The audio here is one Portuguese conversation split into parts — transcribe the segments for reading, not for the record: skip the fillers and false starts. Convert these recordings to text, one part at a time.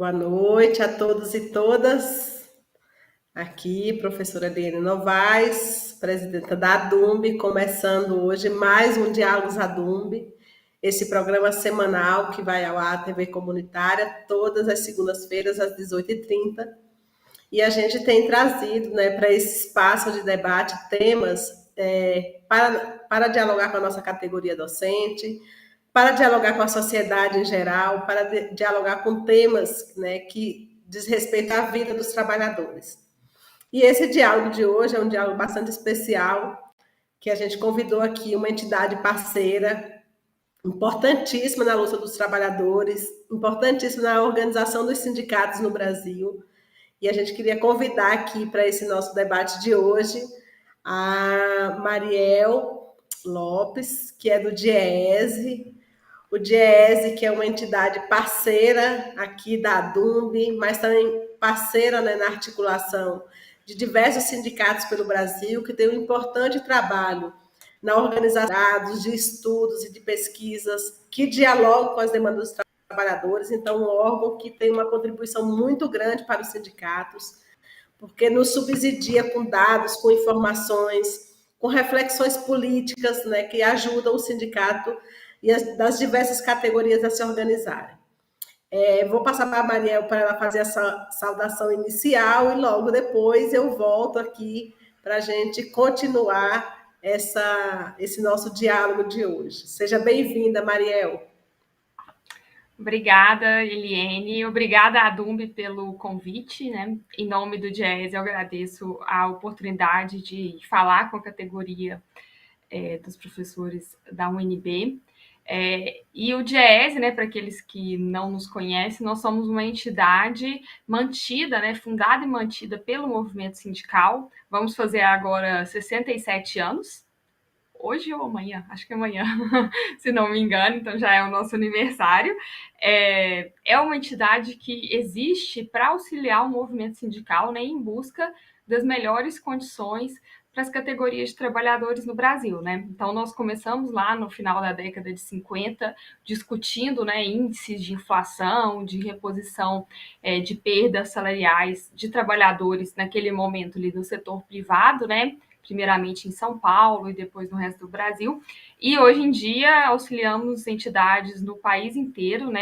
Boa noite a todos e todas. Aqui, professora Eliane Novaes, presidenta da ADUMB, começando hoje mais um Diálogos ADUMB, esse programa semanal que vai ao ar à TV comunitária, todas as segundas-feiras, às 18h30. E a gente tem trazido, para esse espaço de debate temas para dialogar com a nossa categoria docente, para dialogar com a sociedade em geral, para dialogar com temas, que diz respeito à vida dos trabalhadores. E esse diálogo de hoje é um diálogo bastante especial, que a gente convidou aqui uma entidade parceira, importantíssima na luta dos trabalhadores, importantíssima na organização dos sindicatos no Brasil. E a gente queria convidar aqui para esse nosso debate de hoje a Mariel Lopes, que é do DIEESE, o DIEESE, que é uma entidade parceira aqui da ADUMB, mas também parceira, na articulação de diversos sindicatos pelo Brasil, que tem um importante trabalho na organização de estudos e de pesquisas que dialogam com as demandas dos trabalhadores. Então, um órgão que tem uma contribuição muito grande para os sindicatos, porque nos subsidia com dados, com informações, com reflexões políticas, que ajudam o sindicato e das diversas categorias a se organizarem. Vou passar para a Mariel para ela fazer essa saudação inicial e logo depois eu volto aqui para a gente continuar esse nosso diálogo de hoje. Seja bem-vinda, Mariel. Obrigada, Eliane. Obrigada, ADUMB, pelo convite, Em nome do DIEESE, eu agradeço a oportunidade de falar com a categoria dos professores da UNB. E o DIEESE, para aqueles que não nos conhecem, nós somos uma entidade mantida, fundada e mantida pelo movimento sindical. Vamos fazer agora 67 anos. Hoje ou amanhã? Acho que é amanhã, se não me engano, então já é o nosso aniversário. É uma entidade que existe para auxiliar o movimento sindical, em busca das melhores condições para as categorias de trabalhadores no Brasil, Então, nós começamos lá no final da década de 50, discutindo, índices de inflação, de reposição de perdas salariais de trabalhadores naquele momento ali do setor privado, primeiramente em São Paulo e depois no resto do Brasil. E hoje em dia auxiliamos entidades no país inteiro,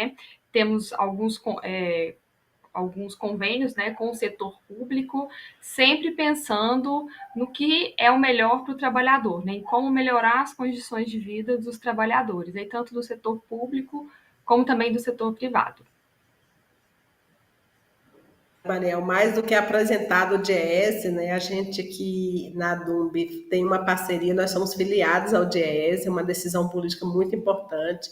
Temos alguns convênios, com o setor público, sempre pensando no que é o melhor para o trabalhador, em como melhorar as condições de vida dos trabalhadores, tanto do setor público como também do setor privado. Mariel, mais do que apresentado o DIEESE, a gente aqui na ADUMB tem uma parceria, nós somos filiados ao DIEESE, uma decisão política muito importante.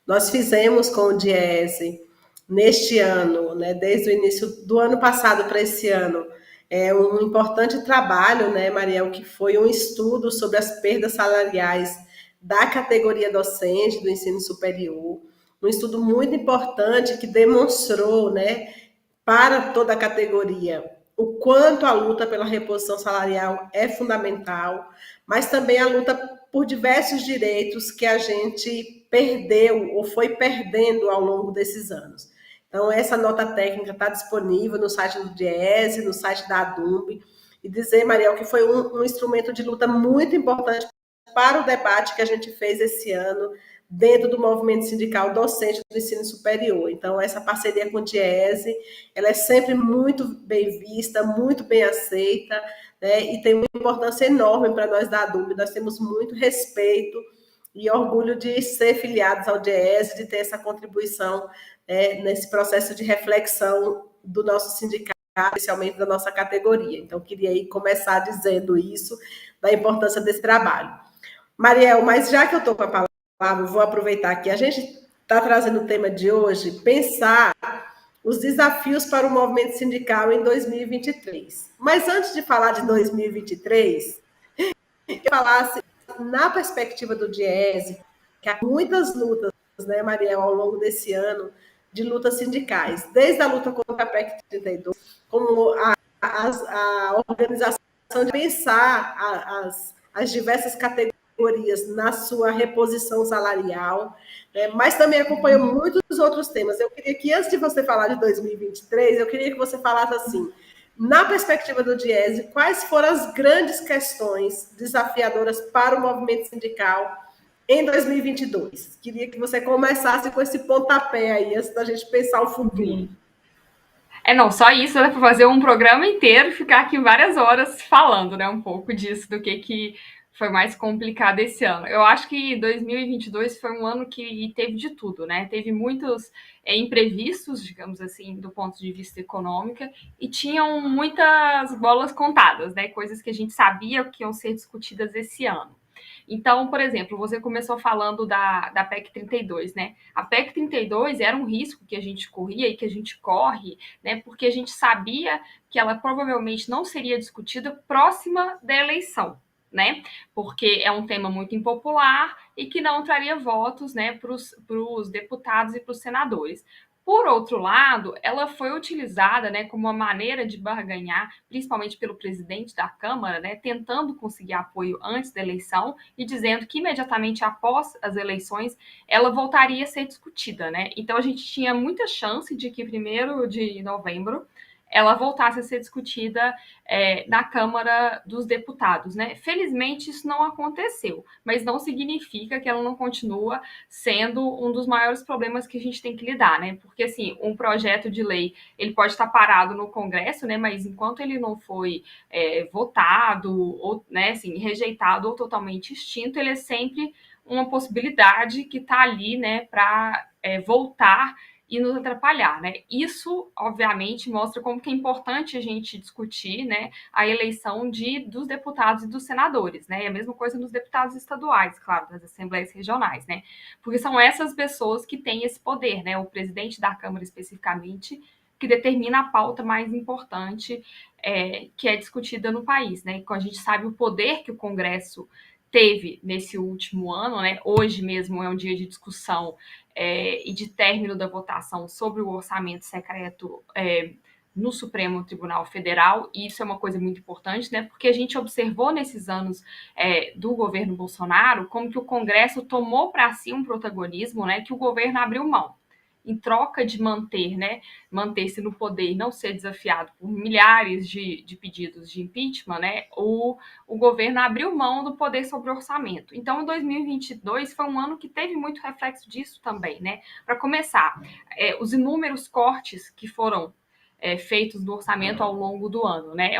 Nós fizemos com o DIEESE, neste ano, desde o início do ano passado para esse ano, um importante trabalho, Mariel, que foi um estudo sobre as perdas salariais da categoria docente do ensino superior, um estudo muito importante que demonstrou, para toda a categoria, o quanto a luta pela reposição salarial é fundamental, mas também a luta por diversos direitos que a gente perdeu ou foi perdendo ao longo desses anos. Então, essa nota técnica está disponível no site do DIEESE, no site da ADUMB, e dizer, Mariel, que foi um instrumento de luta muito importante para o debate que a gente fez esse ano dentro do movimento sindical docente do ensino superior. Então, essa parceria com o DIEESE, ela é sempre muito bem vista, muito bem aceita, e tem uma importância enorme para nós da ADUMB. Nós temos muito respeito e orgulho de ser filiados ao DIEESE, de ter essa contribuição nesse processo de reflexão do nosso sindicato, especialmente da nossa categoria. Então, queria aí começar dizendo isso, da importância desse trabalho. Mariel, mas já que eu estou com a palavra, vou aproveitar aqui. A gente está trazendo o tema de hoje, pensar os desafios para o movimento sindical em 2023. Mas antes de falar de 2023, eu falasse na perspectiva do DIEESE, que há muitas lutas, Mariel, ao longo desse ano, de lutas sindicais, desde a luta contra a PEC 32, como a organização de pensar as diversas categorias categorias na sua reposição salarial, né? Mas também acompanha muitos outros temas. Eu queria que, antes de você falar de 2023, eu queria que você falasse assim, na perspectiva do Diese, quais foram as grandes questões desafiadoras para o movimento sindical em 2022? Queria que você começasse com esse pontapé aí, antes da gente pensar o futuro. Não, só isso dá para fazer um programa inteiro e ficar aqui várias horas falando, né, um pouco disso, do que foi mais complicado esse ano. Eu acho que 2022 foi um ano que teve de tudo, né? Teve muitos imprevistos, digamos assim, do ponto de vista econômico, e tinham muitas bolas contadas, né? Coisas que a gente sabia que iam ser discutidas esse ano. Então, por exemplo, você começou falando da PEC 32, né? A PEC 32 era um risco que a gente corria e que a gente corre, né? Porque a gente sabia que ela provavelmente não seria discutida próxima da eleição, né? Porque é um tema muito impopular e que não traria votos, né, para os deputados e para os senadores. Por outro lado, ela foi utilizada, né, como uma maneira de barganhar, principalmente pelo presidente da Câmara, né, tentando conseguir apoio antes da eleição e dizendo que imediatamente após as eleições ela voltaria a ser discutida, né? Então a gente tinha muita chance de que 1º de novembro ela voltasse a ser discutida na Câmara dos Deputados, né? Felizmente isso não aconteceu, mas não significa que ela não continua sendo um dos maiores problemas que a gente tem que lidar, né? Porque assim, um projeto de lei ele pode estar parado no Congresso, né? Mas enquanto ele não foi votado ou, né, assim, rejeitado ou totalmente extinto, ele é sempre uma possibilidade que está ali, né, para voltar e nos atrapalhar, né? Isso, obviamente, mostra como que é importante a gente discutir, né, a eleição dos deputados e dos senadores, né? E a mesma coisa nos deputados estaduais, claro, das assembleias regionais, né? Porque são essas pessoas que têm esse poder, né? O presidente da Câmara, especificamente, que determina a pauta mais importante que é discutida no país, né? Então, a gente sabe o poder que o Congresso teve nesse último ano, né? Hoje mesmo é um dia de discussão e de término da votação sobre o orçamento secreto no Supremo Tribunal Federal, e isso é uma coisa muito importante, né? Porque a gente observou nesses anos do governo Bolsonaro como que o Congresso tomou para si um protagonismo, né? Que o governo abriu mão em troca de manter-se no poder e não ser desafiado por milhares de pedidos de impeachment, né, o governo abriu mão do poder sobre o orçamento. Então, 2022 foi um ano que teve muito reflexo disso também, né? Para começar, os inúmeros cortes que foram feitos no orçamento ao longo do ano, né?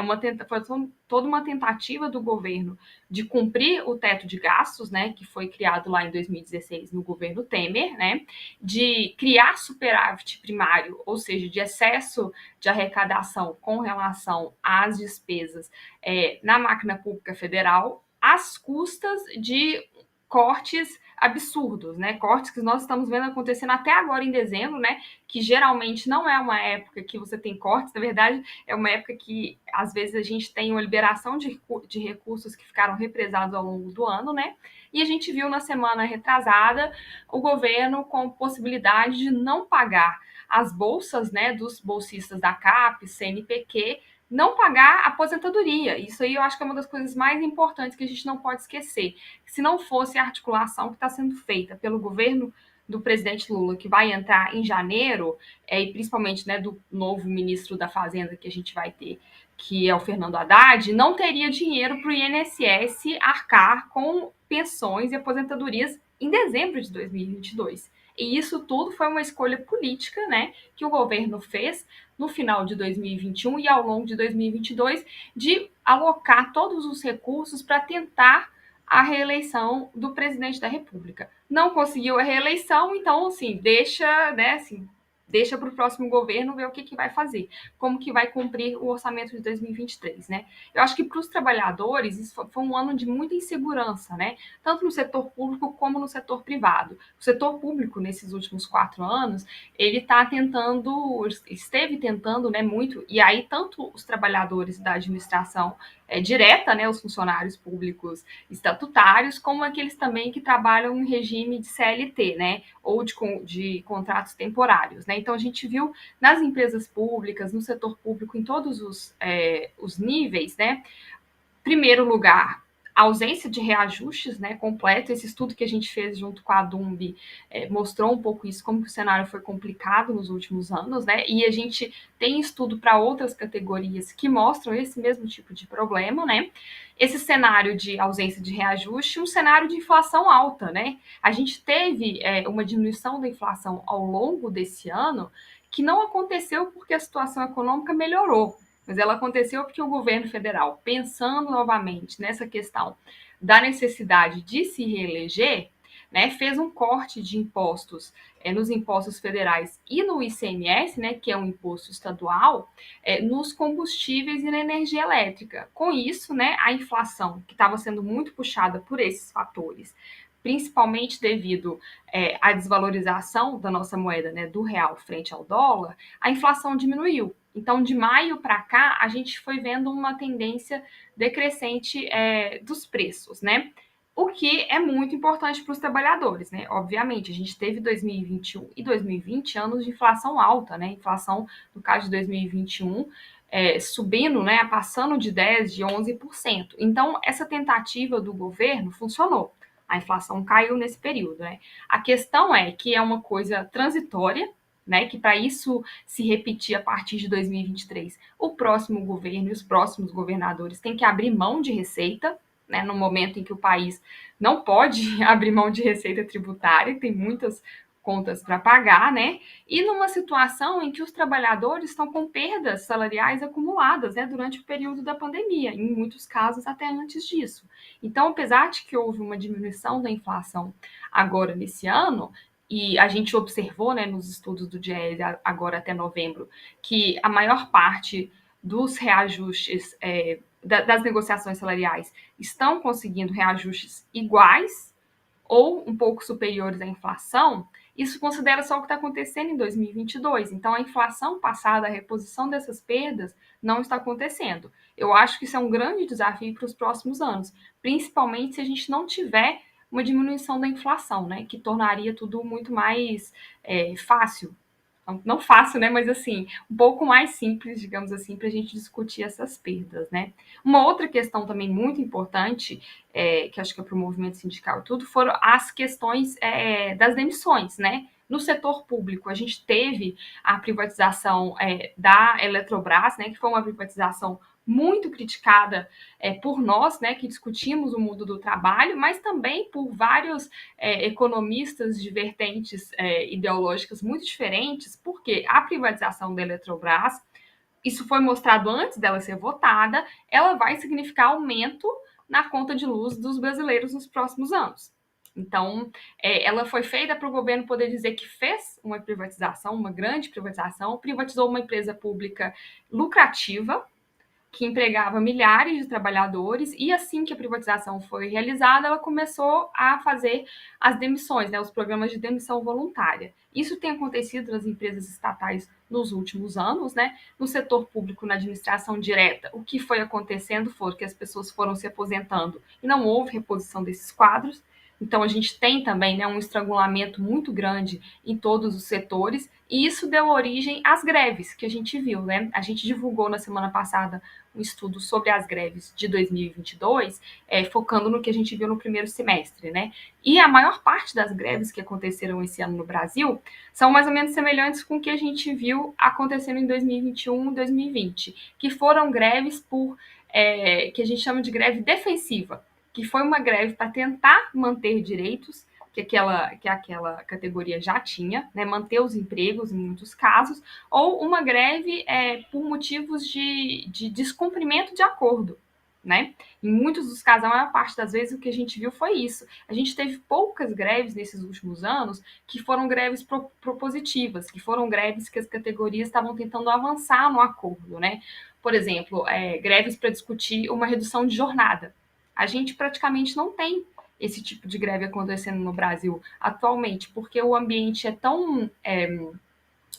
Foi toda uma tentativa do governo de cumprir o teto de gastos, né, que foi criado lá em 2016 no governo Temer, né, de criar superávit primário, ou seja, de excesso de arrecadação com relação às despesas na máquina pública federal, às custas de cortes absurdos, né? Cortes que nós estamos vendo acontecendo até agora em dezembro, né? Que geralmente não é uma época que você tem cortes, na verdade, é uma época que às vezes a gente tem uma liberação de recursos que ficaram represados ao longo do ano, né? E a gente viu na semana retrasada o governo com possibilidade de não pagar as bolsas, né, dos bolsistas da CAPES, CNPq, não pagar a aposentadoria. Isso aí eu acho que é uma das coisas mais importantes que a gente não pode esquecer. Se não fosse a articulação que está sendo feita pelo governo do presidente Lula, que vai entrar em janeiro, e principalmente, né, do novo ministro da Fazenda que a gente vai ter, que é o Fernando Haddad, não teria dinheiro para o INSS arcar com pensões e aposentadorias em dezembro de 2022. E isso tudo foi uma escolha política, né, que o governo fez no final de 2021 e ao longo de 2022 de alocar todos os recursos para tentar a reeleição do presidente da República. Não conseguiu a reeleição, então, assim, deixa para o próximo governo ver o que vai fazer, como que vai cumprir o orçamento de 2023, né? Eu acho que para os trabalhadores isso foi um ano de muita insegurança, né? Tanto no setor público como no setor privado. O setor público, nesses últimos 4 anos, ele esteve tentando, né, muito, e aí tanto os trabalhadores da administração direta, né, os funcionários públicos estatutários, como aqueles também que trabalham em regime de CLT, né, ou de contratos temporários, né? Então a gente viu nas empresas públicas, no setor público, em todos os níveis, né? Primeiro lugar, a ausência de reajustes, né, completo. Esse estudo que a gente fez junto com a Dumb mostrou um pouco isso, como que o cenário foi complicado nos últimos anos, né, e a gente tem estudo para outras categorias que mostram esse mesmo tipo de problema, né. Esse cenário de ausência de reajuste, um cenário de inflação alta, né. A gente teve uma diminuição da inflação ao longo desse ano que não aconteceu porque a situação econômica melhorou, mas ela aconteceu porque o governo federal, pensando novamente nessa questão da necessidade de se reeleger, né, fez um corte de impostos nos impostos federais e no ICMS, né, que é um imposto estadual, nos combustíveis e na energia elétrica. Com isso, né, a inflação, que estava sendo muito puxada por esses fatores, principalmente devido à desvalorização da nossa moeda, né, do real frente ao dólar, a inflação diminuiu. Então, de maio para cá, a gente foi vendo uma tendência decrescente dos preços, né? O que é muito importante para os trabalhadores, né? Obviamente, a gente teve 2021 e 2020 anos de inflação alta, né? Inflação, no caso de 2021, subindo, né? Passando de 10%, de 11%. Então, essa tentativa do governo funcionou. A inflação caiu nesse período, né? A questão é que é uma coisa transitória, né, que para isso se repetir a partir de 2023, o próximo governo e os próximos governadores têm que abrir mão de receita, né, no momento em que o país não pode abrir mão de receita tributária, tem muitas contas para pagar, né? E numa situação em que os trabalhadores estão com perdas salariais acumuladas, né, durante o período da pandemia, em muitos casos até antes disso. Então, apesar de que houve uma diminuição da inflação agora nesse ano, e a gente observou, né, nos estudos do DIEESE agora até novembro, que a maior parte dos reajustes das negociações salariais estão conseguindo reajustes iguais ou um pouco superiores à inflação, isso considera só o que está acontecendo em 2022. Então, a inflação passada, a reposição dessas perdas, não está acontecendo. Eu acho que isso é um grande desafio para os próximos anos, principalmente se a gente não tiver uma diminuição da inflação, né, que tornaria tudo muito mais fácil. Não fácil, né, mas assim, um pouco mais simples, digamos assim, para a gente discutir essas perdas, né. Uma outra questão também muito importante, que acho que é para o movimento sindical e tudo, foram as questões das demissões, né. No setor público, a gente teve a privatização da Eletrobras, né, que foi uma privatização muito criticada por nós, né, que discutimos o mundo do trabalho, mas também por vários economistas de vertentes ideológicas muito diferentes, porque a privatização da Eletrobras, isso foi mostrado antes dela ser votada, ela vai significar aumento na conta de luz dos brasileiros nos próximos anos. Então, ela foi feita para o governo poder dizer que fez uma privatização, uma grande privatização, privatizou uma empresa pública lucrativa, que empregava milhares de trabalhadores, e assim que a privatização foi realizada, ela começou a fazer as demissões, né, os programas de demissão voluntária. Isso tem acontecido nas empresas estatais nos últimos anos, né? No setor público, na administração direta, o que foi acontecendo foi que as pessoas foram se aposentando e não houve reposição desses quadros. Então, a gente tem também, né, um estrangulamento muito grande em todos os setores, e isso deu origem às greves que a gente viu, né? A gente divulgou na semana passada um estudo sobre as greves de 2022, focando no que a gente viu no primeiro semestre, né? E a maior parte das greves que aconteceram esse ano no Brasil são mais ou menos semelhantes com o que a gente viu acontecendo em 2021 e 2020, que foram greves que a gente chama de greve defensiva, que foi uma greve para tentar manter direitos que aquela categoria já tinha, né, manter os empregos em muitos casos, ou uma greve por motivos de descumprimento de acordo. Né? Em muitos dos casos, a maior parte das vezes, o que a gente viu foi isso. A gente teve poucas greves nesses últimos anos que foram greves propositivas, que foram greves que as categorias estavam tentando avançar no acordo. Né? Por exemplo, greves para discutir uma redução de jornada. A gente praticamente não tem esse tipo de greve acontecendo no Brasil atualmente, porque o ambiente é tão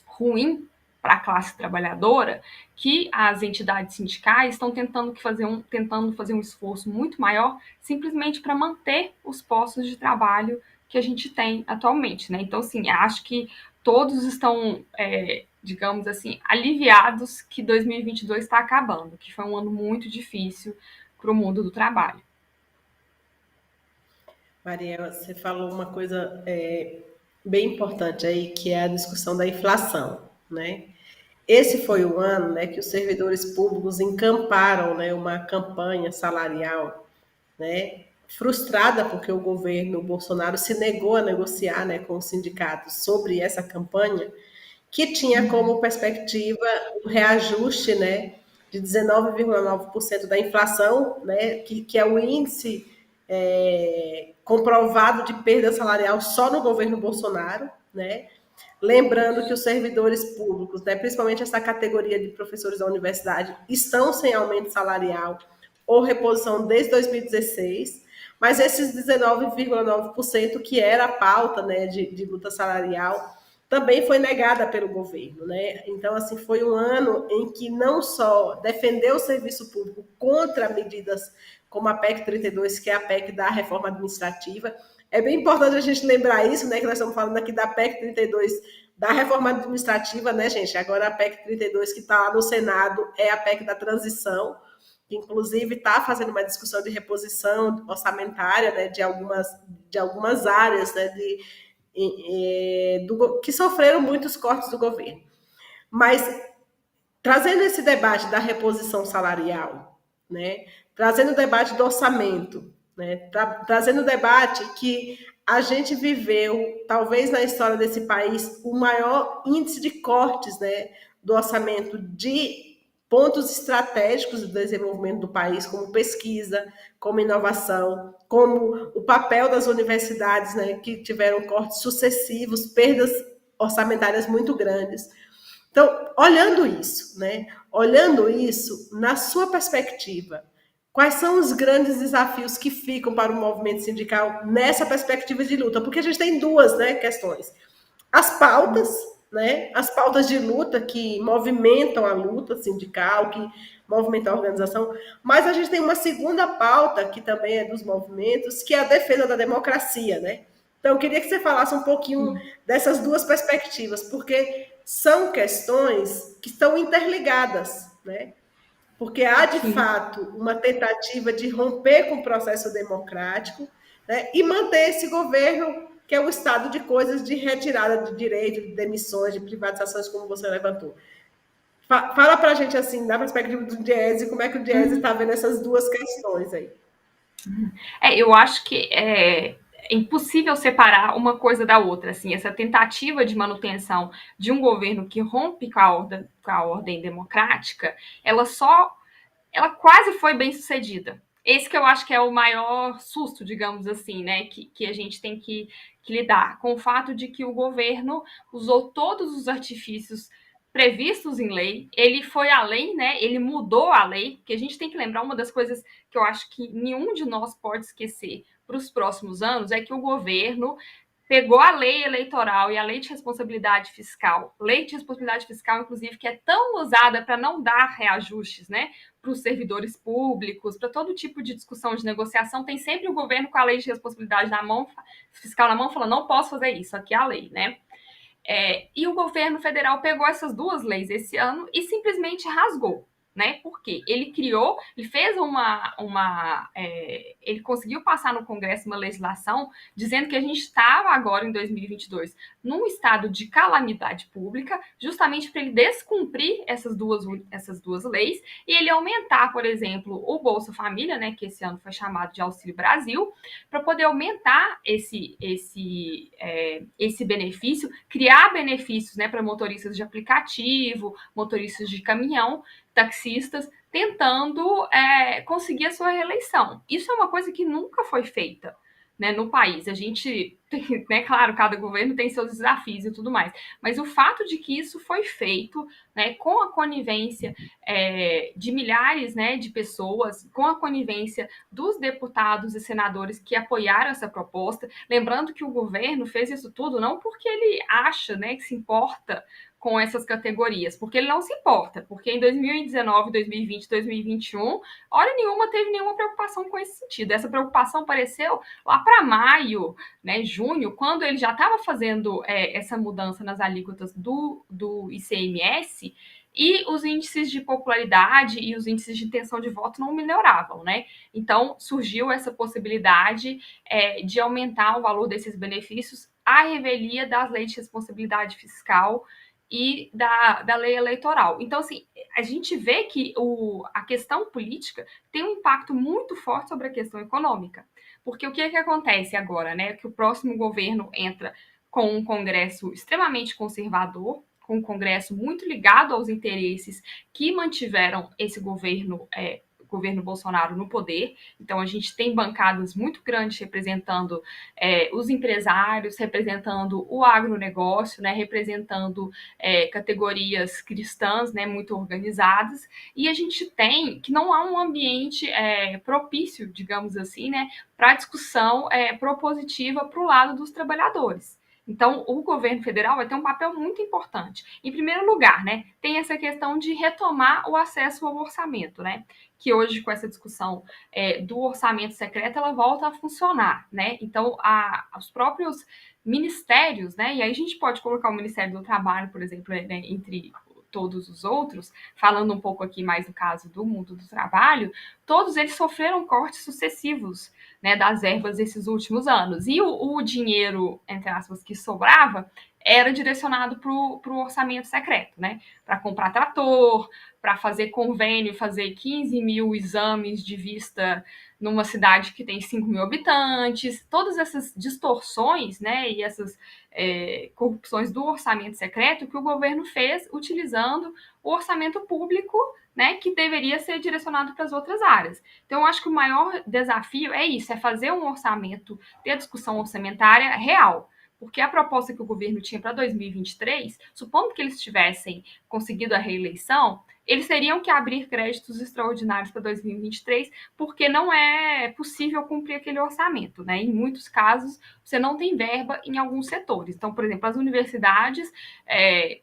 ruim para a classe trabalhadora que as entidades sindicais estão tentando fazer um esforço muito maior simplesmente para manter os postos de trabalho que a gente tem atualmente. Né? Então, assim, acho que todos estão, digamos assim, aliviados que 2022 está acabando, que foi um ano muito difícil para o mundo do trabalho. Mariela, você falou uma coisa bem importante aí, que é a discussão da inflação, né? Esse foi o ano, né, que os servidores públicos encamparam, né, uma campanha salarial, né, frustrada porque o governo Bolsonaro se negou a negociar, né, com os sindicatos sobre essa campanha, que tinha como perspectiva o reajuste, né, de 19,9% da inflação, né, que é o índice comprovado de perda salarial só no governo Bolsonaro, né? Lembrando que os servidores públicos, né, principalmente essa categoria de professores da universidade, estão sem aumento salarial ou reposição desde 2016, mas esses 19,9% que era a pauta, né, de luta salarial também foi negada pelo governo, né? Então, assim, foi um ano em que não só defendeu o serviço público contra medidas como a PEC 32, que é a PEC da reforma administrativa. É bem importante a gente lembrar isso, né? Que nós estamos falando aqui da PEC 32, da reforma administrativa, né, gente? Agora a PEC 32 que está lá no Senado é a PEC da transição, que inclusive está fazendo uma discussão de reposição orçamentária, né, de algumas áreas, né, que sofreram muitos cortes do governo. Mas trazendo esse debate da reposição salarial, né, trazendo o debate do orçamento, né, trazendo o debate que a gente viveu, talvez na história desse país, o maior índice de cortes, né, do orçamento de pontos estratégicos do desenvolvimento do país, como pesquisa, como inovação, como o papel das universidades, né, que tiveram cortes sucessivos, perdas orçamentárias muito grandes. Então, olhando isso, né? Olhando isso, na sua perspectiva, quais são os grandes desafios que ficam para o movimento sindical nessa perspectiva de luta? Porque a gente tem duas, né, questões. As pautas, né? As pautas de luta que movimentam a luta sindical, que movimentam a organização, mas a gente tem uma segunda pauta que também é dos movimentos, que é a defesa da democracia, né? Então, eu queria que você falasse um pouquinho dessas duas perspectivas, porque são questões que estão interligadas, né? Porque há, de Sim. fato, uma tentativa de romper com o processo democrático, né, e manter esse governo, que é o estado de coisas de retirada de direito, de demissões, de privatizações, como você levantou. Fala para a gente, assim, da perspectiva do Diese, como é que o Diese está vendo essas duas questões aí. Eu acho que é impossível separar uma coisa da outra. Assim, essa tentativa de manutenção de um governo que rompe com a ordem democrática, ela quase foi bem sucedida. Esse que eu acho que é o maior susto, digamos assim, né, que a gente tem que lidar com o fato de que o governo usou todos os artifícios previstos em lei, ele foi além, né? Ele mudou a lei, porque a gente tem que lembrar uma das coisas que eu acho que nenhum de nós pode esquecer para os próximos anos é que o governo pegou a lei eleitoral e a lei de responsabilidade fiscal, inclusive, que é tão usada para não dar reajustes, né, para os servidores públicos, para todo tipo de discussão de negociação, tem sempre o governo com a lei de responsabilidade na mão, fiscal na mão, falando, não posso fazer isso, aqui é a lei, né? E o governo federal pegou essas duas leis esse ano e simplesmente rasgou. Né? Porque ele criou, ele fez ele conseguiu passar no Congresso uma legislação dizendo que a gente estava agora em 2022 num estado de calamidade pública, justamente para ele descumprir essas duas leis e ele aumentar, por exemplo, o Bolsa Família, né, que esse ano foi chamado de Auxílio Brasil, para poder aumentar esse benefício, criar benefícios, né, para motoristas de aplicativo, motoristas de caminhão, taxistas, tentando conseguir a sua reeleição. Isso é uma coisa que nunca foi feita, né, no país. A gente tem, né, claro, cada governo tem seus desafios e tudo mais, mas o fato de que isso foi feito, né, com a conivência de milhares, né, de pessoas, com a conivência dos deputados e senadores que apoiaram essa proposta, lembrando que o governo fez isso tudo não porque ele acha, né, que se importa com essas categorias, porque ele não se importa, porque em 2019, 2020, 2021, hora nenhuma teve nenhuma preocupação com esse sentido. Essa preocupação apareceu lá para maio, né, junho, quando ele já estava fazendo essa mudança nas alíquotas do ICMS, e os índices de popularidade e os índices de intenção de voto não melhoravam, né? Então surgiu essa possibilidade de aumentar o valor desses benefícios à revelia das leis de responsabilidade fiscal e da lei eleitoral. Então, assim, a gente vê que a questão política tem um impacto muito forte sobre a questão econômica. Porque o que acontece agora, né? Que o próximo governo entra com um Congresso extremamente conservador, com um Congresso muito ligado aos interesses que mantiveram esse governo Bolsonaro no poder. Então, a gente tem bancadas muito grandes representando os empresários, representando o agronegócio, né, representando categorias cristãs, né, muito organizadas, e a gente tem que não há um ambiente propício, digamos assim, né, para discussão propositiva para o lado dos trabalhadores. Então, o governo federal vai ter um papel muito importante. Em primeiro lugar, né, tem essa questão de retomar o acesso ao orçamento, né, que hoje, com essa discussão do orçamento secreto, ela volta a funcionar, né? Então, os próprios ministérios, né, e aí a gente pode colocar o Ministério do Trabalho, por exemplo, né, entre todos os outros, falando um pouco aqui mais do caso do mundo do trabalho, todos eles sofreram cortes sucessivos, né, das verbas desses últimos anos. E o dinheiro, entre aspas, que sobrava era direcionado para o orçamento secreto, né? Para comprar trator, para fazer convênio, fazer 15 mil exames de vista numa cidade que tem 5 mil habitantes, todas essas distorções, né, e essas corrupções do orçamento secreto que o governo fez utilizando o orçamento público, né, que deveria ser direcionado para as outras áreas. Então, eu acho que o maior desafio é isso, é fazer um orçamento, ter a discussão orçamentária real. Porque a proposta que o governo tinha para 2023, supondo que eles tivessem conseguido a reeleição, eles teriam que abrir créditos extraordinários para 2023, porque não é possível cumprir aquele orçamento, né? Em muitos casos, você não tem verba em alguns setores. Então, por exemplo, as universidades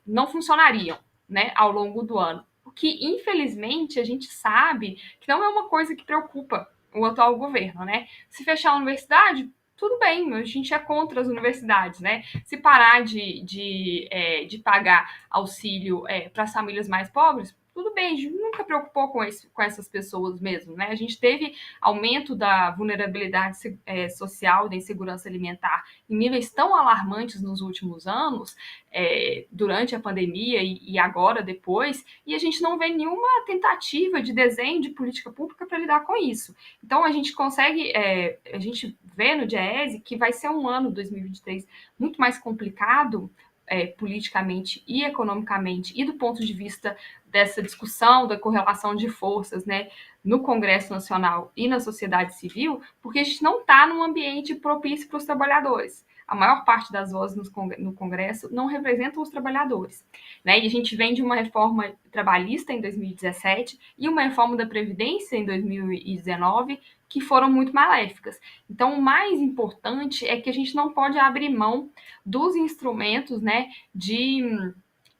não funcionariam, né, ao longo do ano. O que, infelizmente, a gente sabe que não é uma coisa que preocupa o atual governo, né? Se fechar a universidade, tudo bem, a gente é contra as universidades, né? Se parar de pagar auxílio para as famílias mais pobres, tudo bem, a gente nunca preocupou com essas pessoas mesmo, né? A gente teve aumento da vulnerabilidade social, da insegurança alimentar em níveis tão alarmantes nos últimos anos, durante a pandemia e agora, depois, e a gente não vê nenhuma tentativa de desenho de política pública para lidar com isso. Então, a gente consegue, a gente vê no DIEESE que vai ser um ano, 2023, muito mais complicado politicamente e economicamente, e do ponto de vista dessa discussão da correlação de forças, né, no Congresso Nacional e na sociedade civil, porque a gente não está num ambiente propício para os trabalhadores. A maior parte das vozes no Congresso não representam os trabalhadores, né? E a gente vem de uma reforma trabalhista em 2017 e uma reforma da Previdência em 2019 que foram muito maléficas. Então, o mais importante é que a gente não pode abrir mão dos instrumentos, né,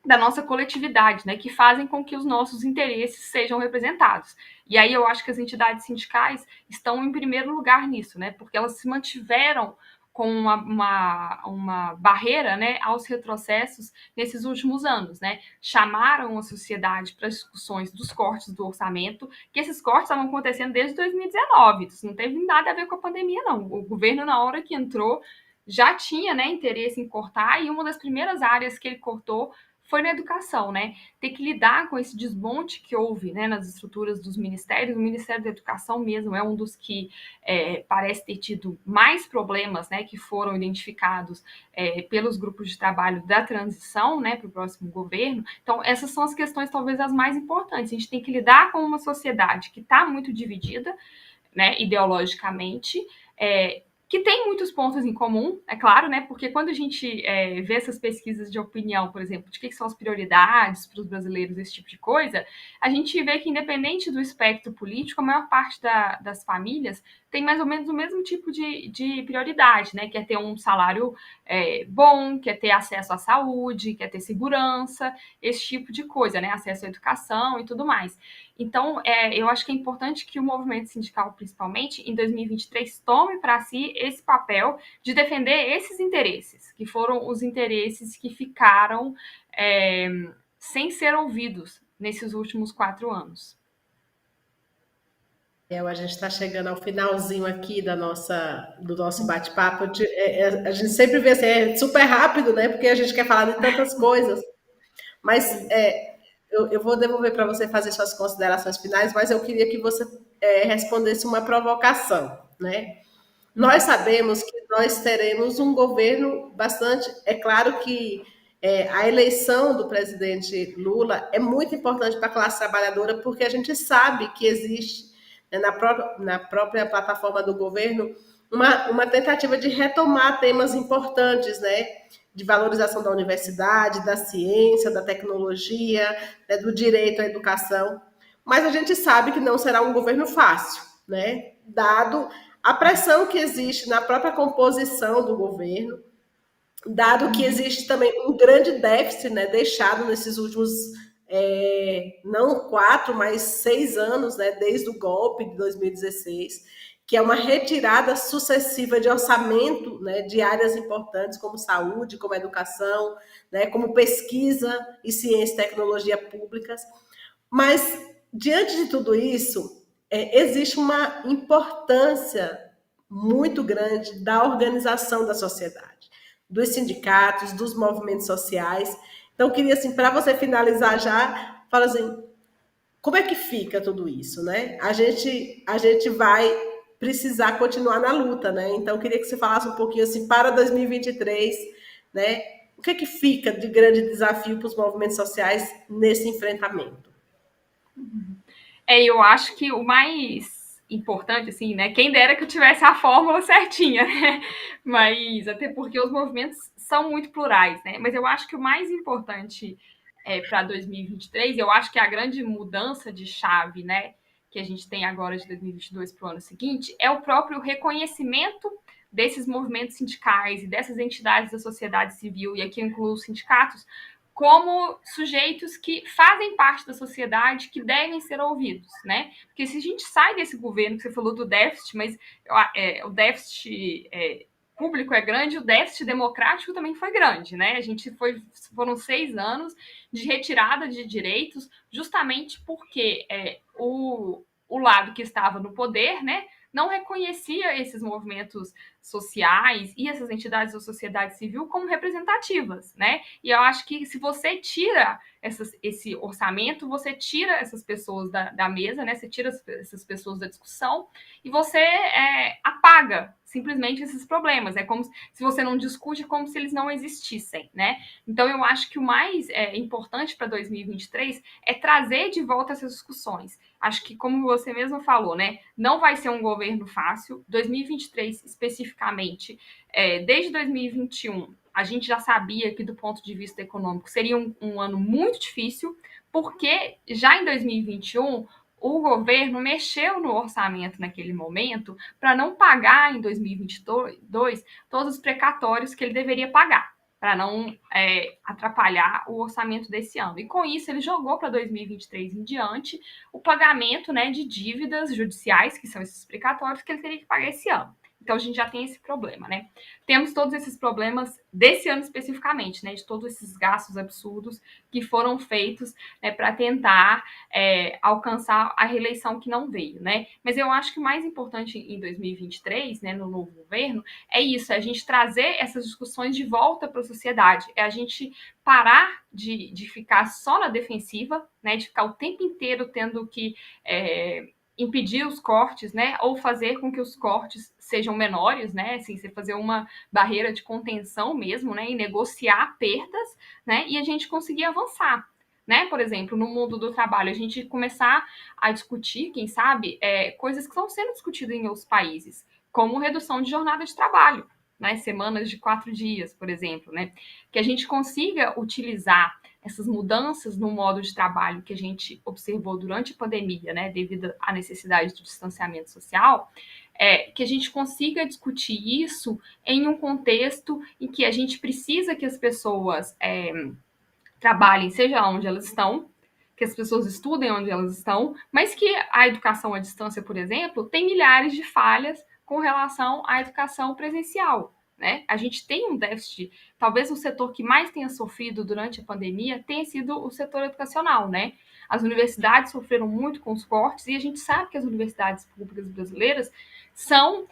da nossa coletividade, né, que fazem com que os nossos interesses sejam representados. E aí eu acho que as entidades sindicais estão em primeiro lugar nisso, né, porque elas se mantiveram com uma barreira, né, aos retrocessos nesses últimos anos, né? Chamaram a sociedade para as discussões dos cortes do orçamento, que esses cortes estavam acontecendo desde 2019, isso não teve nada a ver com a pandemia, não. O governo, na hora que entrou, já tinha, né, interesse em cortar, e uma das primeiras áreas que ele cortou foi na educação, né? Ter que lidar com esse desmonte que houve, né, nas estruturas dos ministérios. O Ministério da Educação mesmo é um dos que parece ter tido mais problemas, né, que foram identificados pelos grupos de trabalho da transição, né, para o próximo governo. Então, essas são as questões talvez as mais importantes. A gente tem que lidar com uma sociedade que está muito dividida, né, ideologicamente, que tem muitos pontos em comum, é claro, né? Porque quando a gente vê essas pesquisas de opinião, por exemplo, de que são as prioridades para os brasileiros, esse tipo de coisa, a gente vê que, independente do espectro político, a maior parte das famílias tem mais ou menos o mesmo tipo de prioridade, né? Quer ter um salário bom, quer ter acesso à saúde, quer ter segurança, esse tipo de coisa, né? Acesso à educação e tudo mais. Então, eu acho que é importante que o movimento sindical, principalmente, em 2023, tome para si esse papel de defender esses interesses, que foram os interesses que ficaram sem ser ouvidos nesses últimos 4 anos. A gente está chegando ao finalzinho aqui do nosso bate-papo. A gente sempre vê assim, é super rápido, né? Porque a gente quer falar de tantas coisas. Mas eu vou devolver para você fazer suas considerações finais, mas eu queria que você respondesse uma provocação, né? Nós sabemos que nós teremos um governo bastante. É claro que a eleição do presidente Lula é muito importante para a classe trabalhadora, porque a gente sabe que existe, né, na própria plataforma do governo, uma tentativa de retomar temas importantes, né? De valorização da universidade, da ciência, da tecnologia, né, do direito à educação. Mas a gente sabe que não será um governo fácil, né? Dado a pressão que existe na própria composição do governo, dado que existe também um grande déficit, né, deixado nesses últimos, não 4, mas 6 anos, né, desde o golpe de 2016, que é uma retirada sucessiva de orçamento, né, de áreas importantes como saúde, como educação, né, como pesquisa e ciência e tecnologia públicas. Mas, diante de tudo isso, existe uma importância muito grande da organização da sociedade, dos sindicatos, dos movimentos sociais. Então, queria, assim, para você finalizar já, fala assim, como é que fica tudo isso, né? A gente vai precisar continuar na luta, né? Então, queria que você falasse um pouquinho, assim, para 2023, né? O que é que fica de grande desafio para os movimentos sociais nesse enfrentamento? Eu acho que o mais importante, assim, né? Quem dera que eu tivesse a fórmula certinha, né? Mas até porque os movimentos são muito plurais, né? Mas eu acho que o mais importante para 2023, eu acho que a grande mudança de chave, né? Que a gente tem agora de 2022 para o ano seguinte, é o próprio reconhecimento desses movimentos sindicais e dessas entidades da sociedade civil, e aqui eu incluo os sindicatos, como sujeitos que fazem parte da sociedade, que devem ser ouvidos, né? Porque se a gente sai desse governo, que você falou do déficit, mas o déficit público é grande, o déficit democrático também foi grande, né? Foram 6 anos de retirada de direitos, justamente porque o lado que estava no poder, né, não reconhecia esses movimentos sociais e essas entidades da sociedade civil como representativas, né? E eu acho que se você tira esse orçamento, você tira essas pessoas da mesa, né? Você tira essas pessoas da discussão e você apaga simplesmente esses problemas. É como se você não discute, é como se eles não existissem, né? Então eu acho que o mais importante para 2023 é trazer de volta essas discussões. Acho que, como você mesmo falou, né, não vai ser um governo fácil. 2023, especificamente, desde 2021, a gente já sabia que, do ponto de vista econômico, seria um ano muito difícil, porque já em 2021 o governo mexeu no orçamento naquele momento para não pagar em 2022 todos os precatórios que ele deveria pagar, para não atrapalhar o orçamento desse ano. E com isso ele jogou para 2023 em diante o pagamento, né, de dívidas judiciais, que são esses precatórios, que ele teria que pagar esse ano. Então a gente já tem esse problema, né? Temos todos esses problemas desse ano especificamente, né? De todos esses gastos absurdos que foram feitos, né, para tentar alcançar a reeleição que não veio, né? Mas eu acho que o mais importante em 2023, né, no novo governo, é isso, é a gente trazer essas discussões de volta para a sociedade, é a gente parar de ficar só na defensiva, né, de ficar o tempo inteiro tendo que impedir os cortes, né, ou fazer com que os cortes sejam menores, né, assim, você fazer uma barreira de contenção mesmo, né, e negociar perdas, né, e a gente conseguir avançar. Né? Por exemplo, no mundo do trabalho, a gente começar a discutir, quem sabe, coisas que estão sendo discutidas em outros países, como redução de jornada de trabalho, né? Semanas de 4 dias, por exemplo, né? Que a gente consiga utilizar essas mudanças no modo de trabalho que a gente observou durante a pandemia, né, devido à necessidade do distanciamento social, que a gente consiga discutir isso em um contexto em que a gente precisa que as pessoas trabalhem, seja onde elas estão, que as pessoas estudem onde elas estão, mas que a educação à distância, por exemplo, tem milhares de falhas com relação à educação presencial. né? A gente tem um déficit, talvez o setor que mais tenha sofrido durante a pandemia tenha sido o setor educacional, né? As universidades sofreram muito com os cortes e a gente sabe que as universidades públicas brasileiras são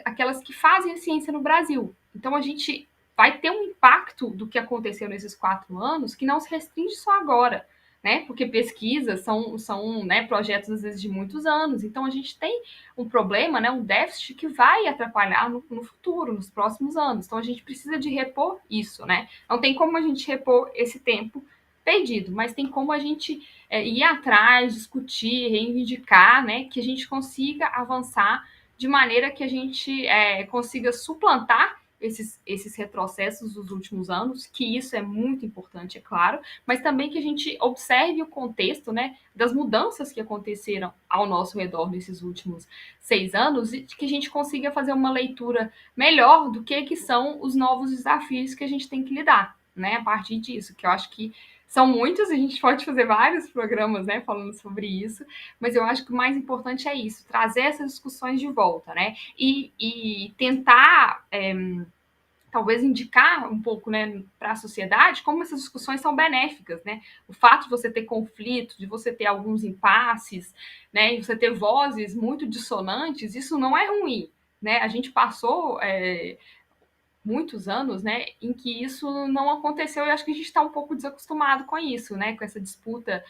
aquelas que fazem a ciência no Brasil. Então a gente vai ter um impacto do que aconteceu nesses 4 anos que não se restringe só agora, né? Porque pesquisas são né, projetos, às vezes, de muitos anos. Então, a gente tem um problema, né, um déficit que vai atrapalhar no futuro, nos próximos anos. Então, a gente precisa de repor isso, né? Não tem como a gente repor esse tempo perdido, mas tem como a gente ir atrás, discutir, reivindicar, né, que a gente consiga avançar de maneira que a gente consiga suplantar esses retrocessos dos últimos anos, que isso é muito importante, é claro, mas também que a gente observe o contexto, né, das mudanças que aconteceram ao nosso redor nesses últimos 6 anos e que a gente consiga fazer uma leitura melhor do que são os novos desafios que a gente tem que lidar, né, a partir disso, que eu acho que são muitos, a gente pode fazer vários programas, né, falando sobre isso, mas eu acho que o mais importante é isso, trazer essas discussões de volta, né, e tentar talvez indicar um pouco, né, para a sociedade como essas discussões são benéficas, né? O fato de você ter conflitos, de você ter alguns impasses, né, e você ter vozes muito dissonantes, isso não é ruim, né? A gente passou muitos anos, né, em que isso não aconteceu e acho que a gente está um pouco desacostumado com isso, né, com essa disputa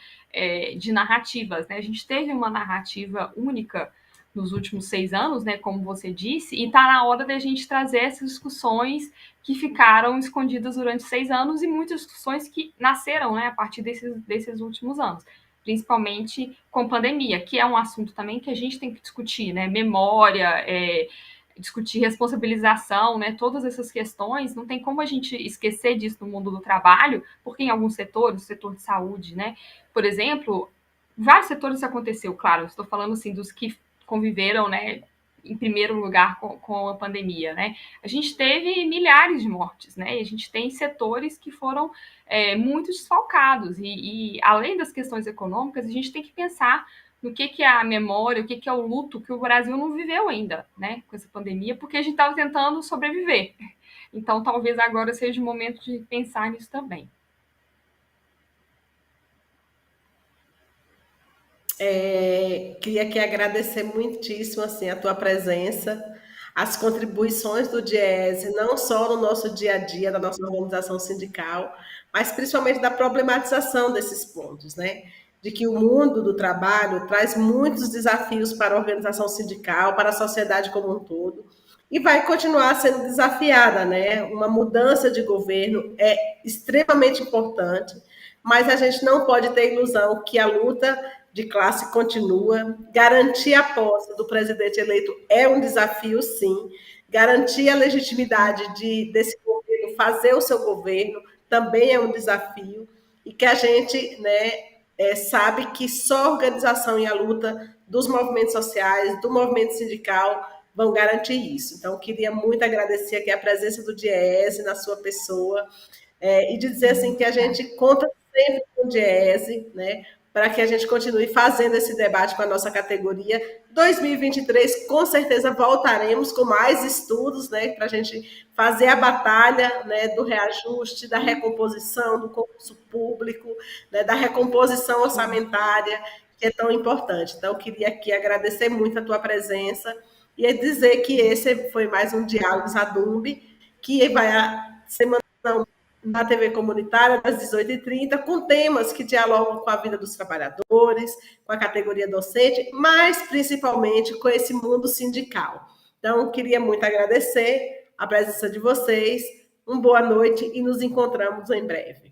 de narrativas, né? A gente teve uma narrativa única nos últimos 6 anos, né, como você disse, e está na hora da gente trazer essas discussões que ficaram escondidas durante 6 anos e muitas discussões que nasceram, né, a partir desses últimos anos, principalmente com pandemia, que é um assunto também que a gente tem que discutir, né, memória, discutir responsabilização, né, todas essas questões, não tem como a gente esquecer disso no mundo do trabalho, porque em alguns setores, o setor de saúde, né, por exemplo, vários setores isso aconteceu, claro, estou falando assim dos que conviveram, né, em primeiro lugar com a pandemia, né, a gente teve milhares de mortes, né, e a gente tem setores que foram muito desfalcados, e além das questões econômicas, a gente tem que pensar no que é a memória, o que é o luto que o Brasil não viveu ainda, né, com essa pandemia, porque a gente estava tentando sobreviver. Então, talvez agora seja o momento de pensar nisso também. Queria aqui agradecer muitíssimo assim, a tua presença, as contribuições do DIEESE, não só no nosso dia a dia, da nossa organização sindical, mas principalmente da problematização desses pontos, né? De que o mundo do trabalho traz muitos desafios para a organização sindical, para a sociedade como um todo, e vai continuar sendo desafiada, né? Uma mudança de governo é extremamente importante, mas a gente não pode ter ilusão que a luta de classe continua. Garantir a posse do presidente eleito é um desafio, sim. Garantir a legitimidade desse governo fazer o seu governo também é um desafio. E que a gente, né, sabe que só a organização e a luta dos movimentos sociais, do movimento sindical, vão garantir isso. Então, queria muito agradecer aqui a presença do DIEESE na sua pessoa, e dizer assim que a gente conta sempre com o DIEESE, né, para que a gente continue fazendo esse debate com a nossa categoria. 2023, com certeza, voltaremos com mais estudos, né, para a gente fazer a batalha, né, do reajuste, da recomposição do concurso público, né, da recomposição orçamentária, que é tão importante. Então, eu queria aqui agradecer muito a tua presença e dizer que esse foi mais um Diálogos ADUMB, que vai semana na TV comunitária, às 18h30, com temas que dialogam com a vida dos trabalhadores, com a categoria docente, mas principalmente com esse mundo sindical. Então, queria muito agradecer a presença de vocês, uma boa noite e nos encontramos em breve.